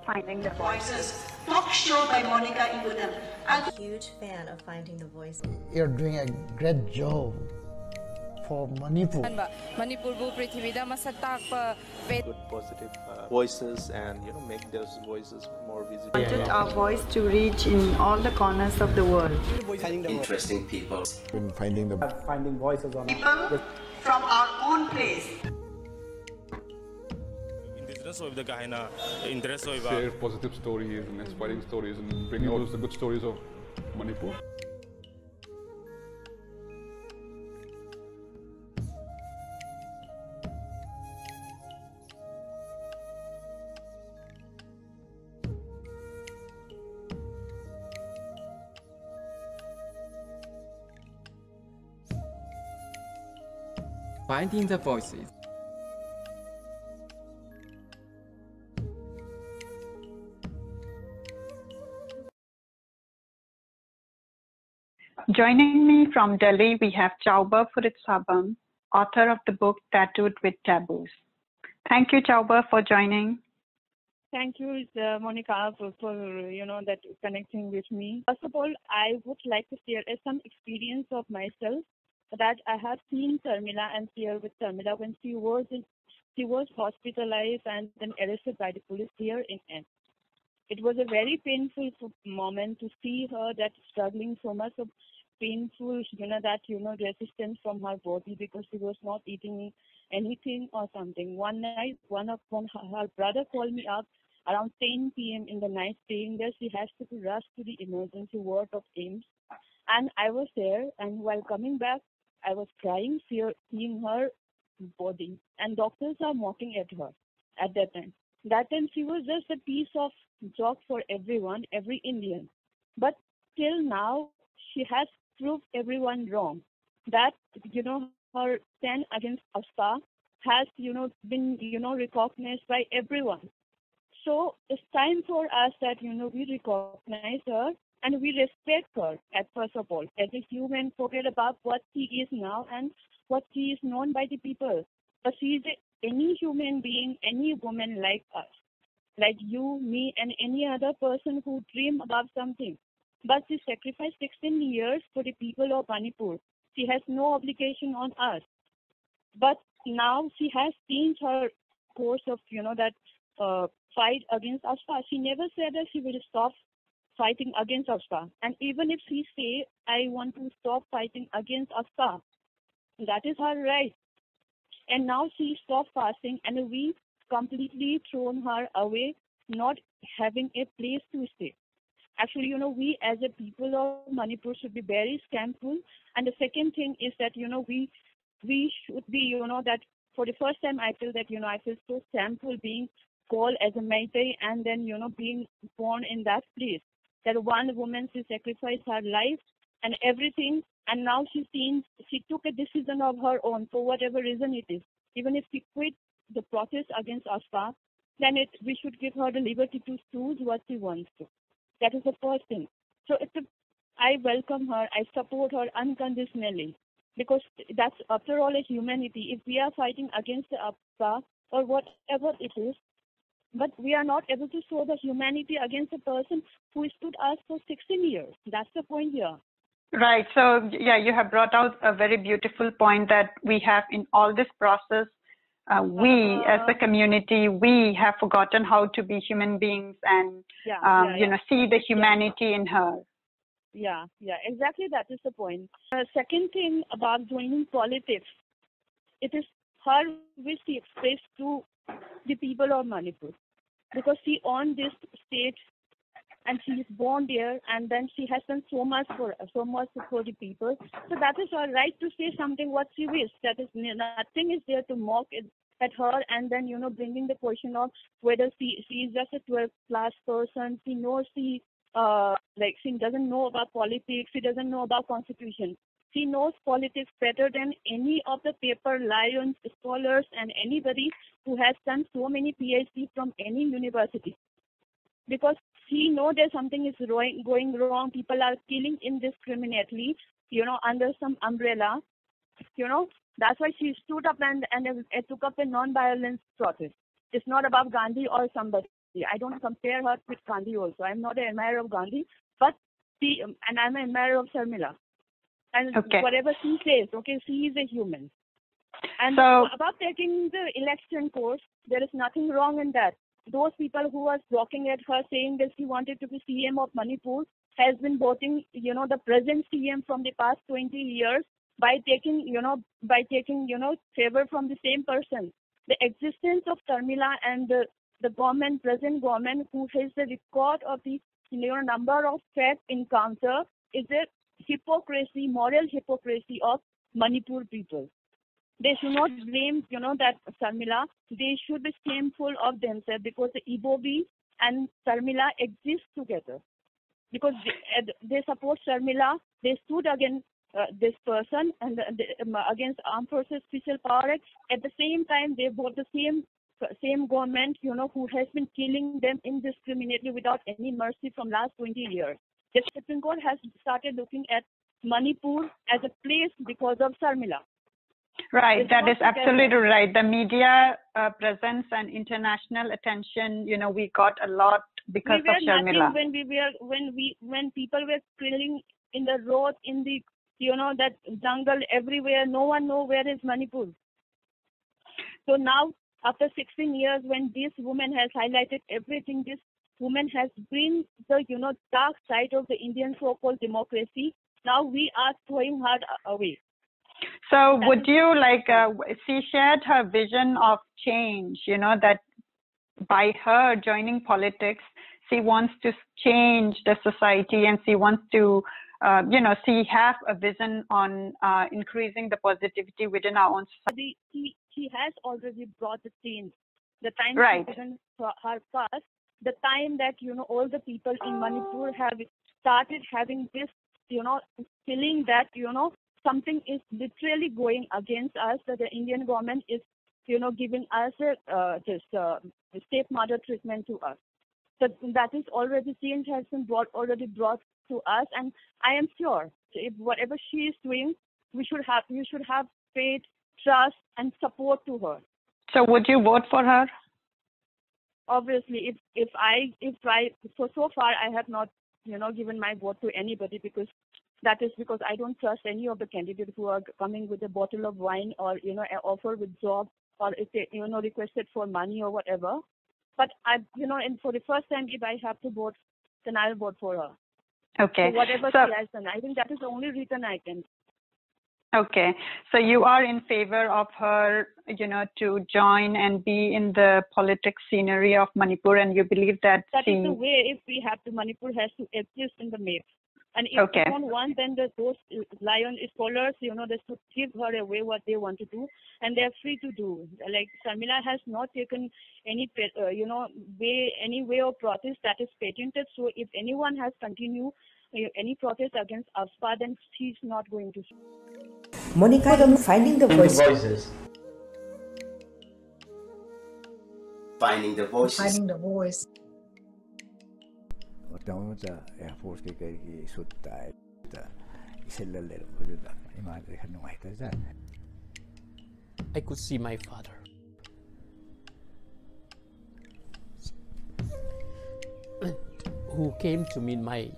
Finding the Voices. Talk show by Monica Igudan. I'm a huge fan of Finding the Voices. You're doing a great job for Manipur. Manipur bu prithivida masatak pa good positive voices and make those voices more visible. We wanted our voice to reach in all the corners of the world. Interesting people. Been finding voices on people from our own place. Share positive stories and inspiring stories and bring out the good stories of Manipur. Finding the Voices. Joining me from Delhi, we have Chaoba Phuritshabam, author of the book Tattooed with Taboos. Thank you, Chaoba, for joining. Thank you, Monica, for that connecting with me. First of all, I would like to share some experience of myself that I have seen Sharmila and shared with Sharmila when she was hospitalized and then arrested by the police here in N. It was a very painful moment to see her that struggling so much of painful, resistance from her body because she was not eating anything or something. One night, her brother called me up around 10 p.m. in the night saying that she has to rush to the emergency ward of AIMS. And I was there, and while coming back, I was crying, seeing her body. And doctors are mocking at her at that time. That time she was just a piece of joke for everyone, every Indian. But till now, she has proved everyone wrong. That, her stand against ASPA has, been, recognized by everyone. So it's time for us that, we recognize her and we respect her at first of all. As a human, forget about what she is now and what she is known by the people. But she is any human being, any woman like us, like you, me, and any other person who dream about something. But she sacrificed 16 years for the people of Manipur. She has no obligation on us. But now she has changed her course of, fight against ASPA. She never said that she will stop fighting against ASPA. And even if she say, I want to stop fighting against ASPA, that is her right. And now she stopped fasting and we completely thrown her away, not having a place to stay. Actually, we as a people of Manipur should be very shameful. And the second thing is that, we should be, that for the first time I feel that, I feel so shameful being called as a Meitei and then, being born in that place. That one woman, she sacrificed her life and everything. And now she took a decision of her own for whatever reason it is. Even if she quit the protest against ASPA, then we should give her the liberty to choose what she wants to. That is the first thing. So I welcome her. I support her unconditionally because that's, after all, a humanity. If we are fighting against the ASPA or whatever it is, but we are not able to show the humanity against a person who stood us for 16 years. That's the point here. Right. So, yeah, you have brought out a very beautiful point that we have in all this process. We, as a community, we have forgotten how to be human beings and, see the humanity in her. Yeah, exactly. That is the point. Second thing about joining politics, it is her which she expressed to the people of Manipur because she owned this state and she is born there and then she has done so much for the people. So that is her right to say something what she wishes. That is, nothing is there to mock at her and then, bringing the question of whether she is just a 12th class person. She knows she doesn't know about politics. She doesn't know about constitution. She knows politics better than any of the paper lions, scholars, and anybody who has done so many PhD from any university. Because she knows that something is going wrong. People are killing indiscriminately, under some umbrella. That's why she stood up and took up a non-violence protest. It's not about Gandhi or somebody. I don't compare her with Gandhi also. I'm not an admirer of Gandhi, but and I'm an admirer of Sharmila. And whatever she says, she is a human. And so, about taking the election course, there is nothing wrong in that. Those people who are blocking at her saying that she wanted to be CM of Manipur has been voting, the present CM from the past 20 years by taking favor from the same person. The existence of Sharmila and the government, present government, who has the record of the number of fact encounter is a hypocrisy, moral hypocrisy of Manipur people. They should not blame, that Sharmila. They should be shameful of themselves because the Ibobi and Sharmila exist together. Because they support Sharmila, they stood against this person and against Armed Forces Special Power Act. At the same time, they vote the same government, who has been killing them indiscriminately without any mercy from last 20 years. The Supreme Court has started looking at Manipur as a place because of Sharmila. Right, that is absolutely right. The media presence and international attention, we got a lot because of Sharmila. When people were killing in the road, in the that jungle everywhere, no one knows where is Manipur. So now, after 16 years, when this woman has highlighted everything, this woman has bring the dark side of the Indian so-called democracy. Now we are throwing her away. So would you she shared her vision of change, that by her joining politics, she wants to change the society and she wants to, she has a vision on increasing the positivity within our own society. She has already brought the change. The time right. her past, the time that, all the people in Manipur have started having this, feeling that, something is literally going against us, that the Indian government is, giving us this stepmother treatment to us. So that is already change has been already brought to us, and I am sure if whatever she is doing, you should have faith, trust, and support to her. So would you vote for her? Obviously, so far I have not, given my vote to anybody because I don't trust any of the candidates who are coming with a bottle of wine or, an offer with job or if they, requested for money or whatever. But and for the first time, if I have to vote, then I'll vote for her. Okay. So whatever she has done, I think that is the only reason I can. Okay. So you are in favor of her, to join and be in the politics scenery of Manipur, and you believe that is the way. If we have to, Manipur has to exist in the map. And if they don't want, then those lion scholars, they should give her away what they want to do, and they're free to do. Like Sharmila has not taken any, any way of protest that is patented. So if anyone has continued any protest against AFSPA, then she's not going to. Monica, Finding the Voices. Finding the Voices. Finding the Voice. Air Force I could see my father. Who came to meet my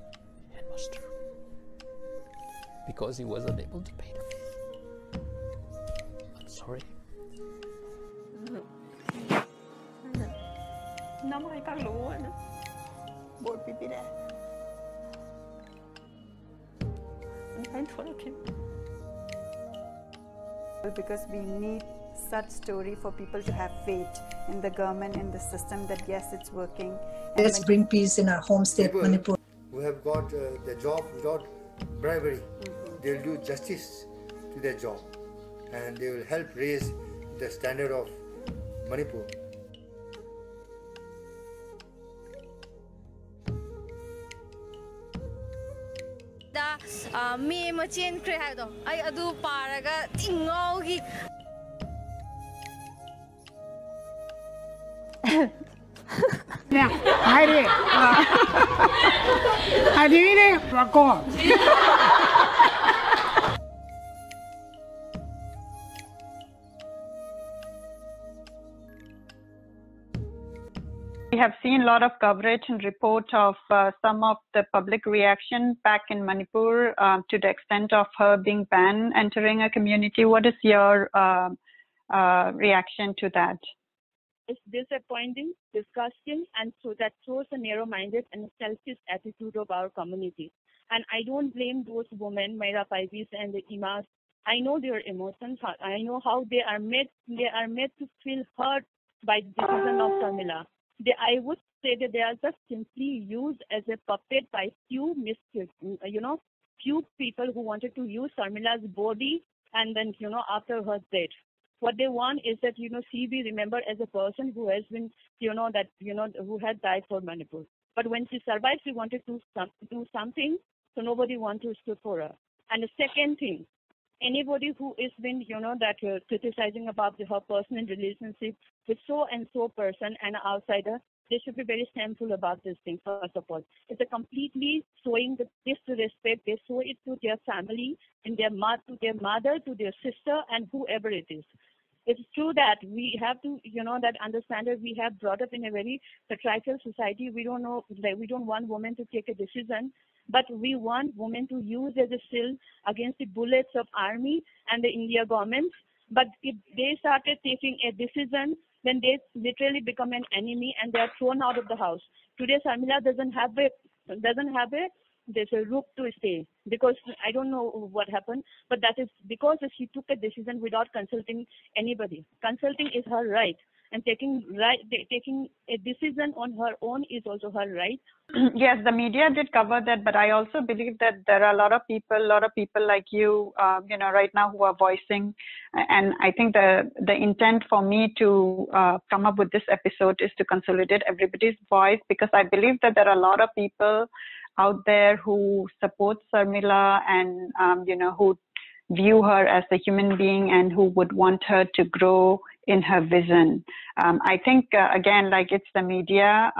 headmaster because he was unable to pay the fee. I'm sorry. Because we need such story for people to have faith in the government, in the system, that yes, it's working. Let's bring peace in our home state, Manipur. Who have got the job without bribery, they'll do justice to their job and they will help raise the standard of Manipur. Me machine creado. I adu paraga tingogi. Yeah, Hari. Adivine, Wako. have seen a lot of coverage and report of some of the public reaction back in Manipur to the extent of her being banned entering a community. What is your reaction to that? It's disappointing, disgusting, and so that shows a narrow-minded and selfish attitude of our community. And I don't blame those women, Maira Paibis and the Imas. I know their emotions. I know how they are made to feel hurt by the decision of Sharmila. I would say that they are just simply used as a puppet by few people who wanted to use Sharmila's body, and then after her death. What they want is that she be remembered as a person who has been who had died for Manipur. But when she survived, she wanted to do something, so nobody wanted to stood for her. And the second thing, anybody who is been criticizing about her personal relationship with so and so person and an outsider, they should be very shameful about this thing. First of all, it's a completely showing the disrespect. They show it to their family, and to their mother, to their sister, and whoever it is. It's true that we have to, that understand that we have brought up in a very patriarchal society. We don't know, we don't want women to take a decision, but we want women to use as a shield against the bullets of army and the India government. But if they started taking a decision, then they literally become an enemy and they are thrown out of the house. Today, Sharmila doesn't have there's a roof to stay, because I don't know what happened, but that is because she took a decision without consulting anybody. Consulting is her right, and taking a decision on her own is also her right. Yes, the media did cover that, but I also believe that there are a lot of people like you, right now who are voicing, and I think the intent for me to come up with this episode is to consolidate everybody's voice, because I believe that there are a lot of people out there who support Sharmila and who view her as a human being and who would want her to grow in her vision. I think again, like it's the media,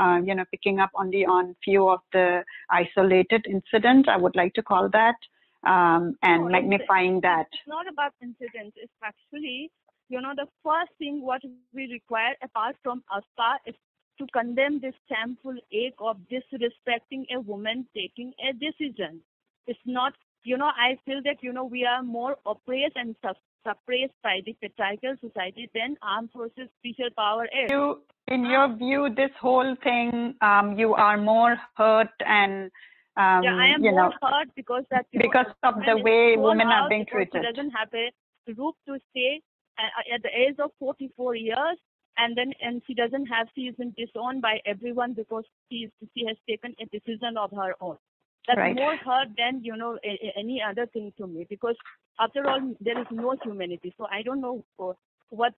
picking up only on few of the isolated incidents, I would like to call that, and magnifying that. It's not about incidents. It's actually, the first thing what we require apart from ASPA is to condemn this shameful act of disrespecting a woman taking a decision. It's not, I feel that, we are more oppressed and suppressed by the patriarchal society than armed forces special power is. In your view, this whole thing, you are more hurt and, I am more hurt because that, because of the way women are being treated. She doesn't have a roof to stay at the age of 44 years. And she has been disowned by everyone because she has taken a decision of her own. That's right. More hurt than, any other thing to me, because after all, there is no humanity. So I don't know what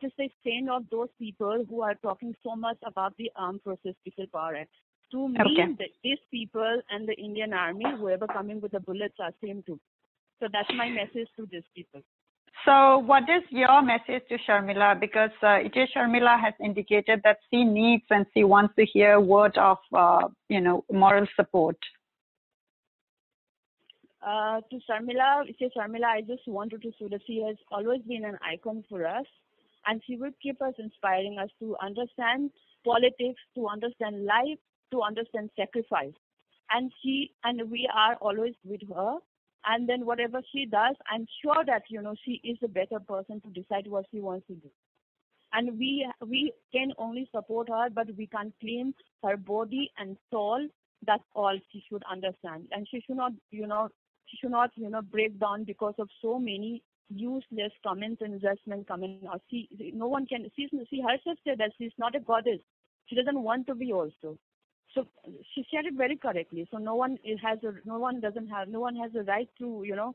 is the extent of those people who are talking so much about the Armed Forces Special Power Act. To me, these people and the Indian Army, whoever coming with the bullets, are same too. So that's my message to these people. So what is your message to Sharmila? Because Sharmila has indicated that she needs and she wants to hear a word of, moral support. To Sharmila, I just wanted to say that she has always been an icon for us, and she will keep us inspiring us to understand politics, to understand life, to understand sacrifice. And we are always with her. And then whatever she does, I'm sure that, she is a better person to decide what she wants to do. And we can only support her, but we can't claim her body and soul. That's all she should understand. And she should not, break down because of so many useless comments and judgment coming out. She herself said that she's not a goddess. She doesn't want to be also. So she said it very correctly. So no one has a right to,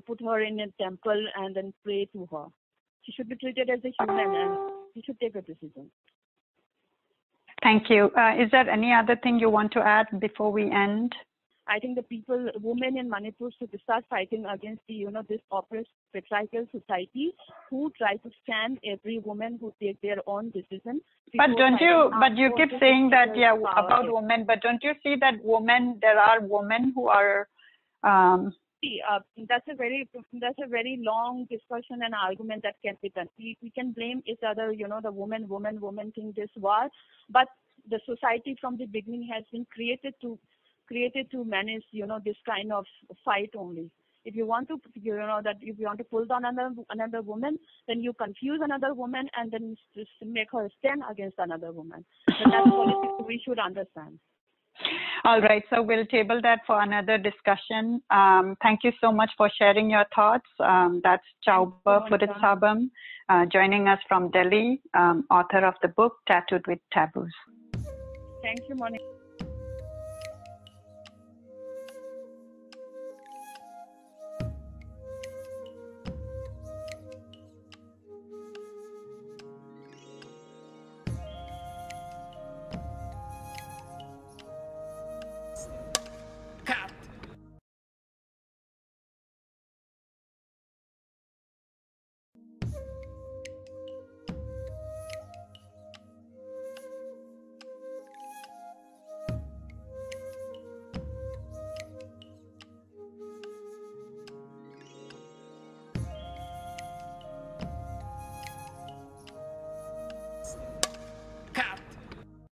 put her in a temple and then pray to her. She should be treated as a human, and she should take a decision. Thank you. Is there any other thing you want to add before we end? I think the women in Manipur should start fighting against this oppressed patriarchal society who try to stand every woman who take their own decision. But you keep saying that, about women, but don't you see that there are women who are, See, that's a very long discussion and argument that can be done. We can blame each other, the woman thing, this war, but the society from the beginning has been created to manage, this kind of fight only. If you want to, that if you want to pull down another woman, then you confuse another woman and then just make her stand against another woman. And that's politics we should understand. All right, so we'll table that for another discussion. Thank you so much for sharing your thoughts. That's Chaoba Phuritshabam, joining us from Delhi, author of the book Tattooed with Taboos. Thank you, Monica.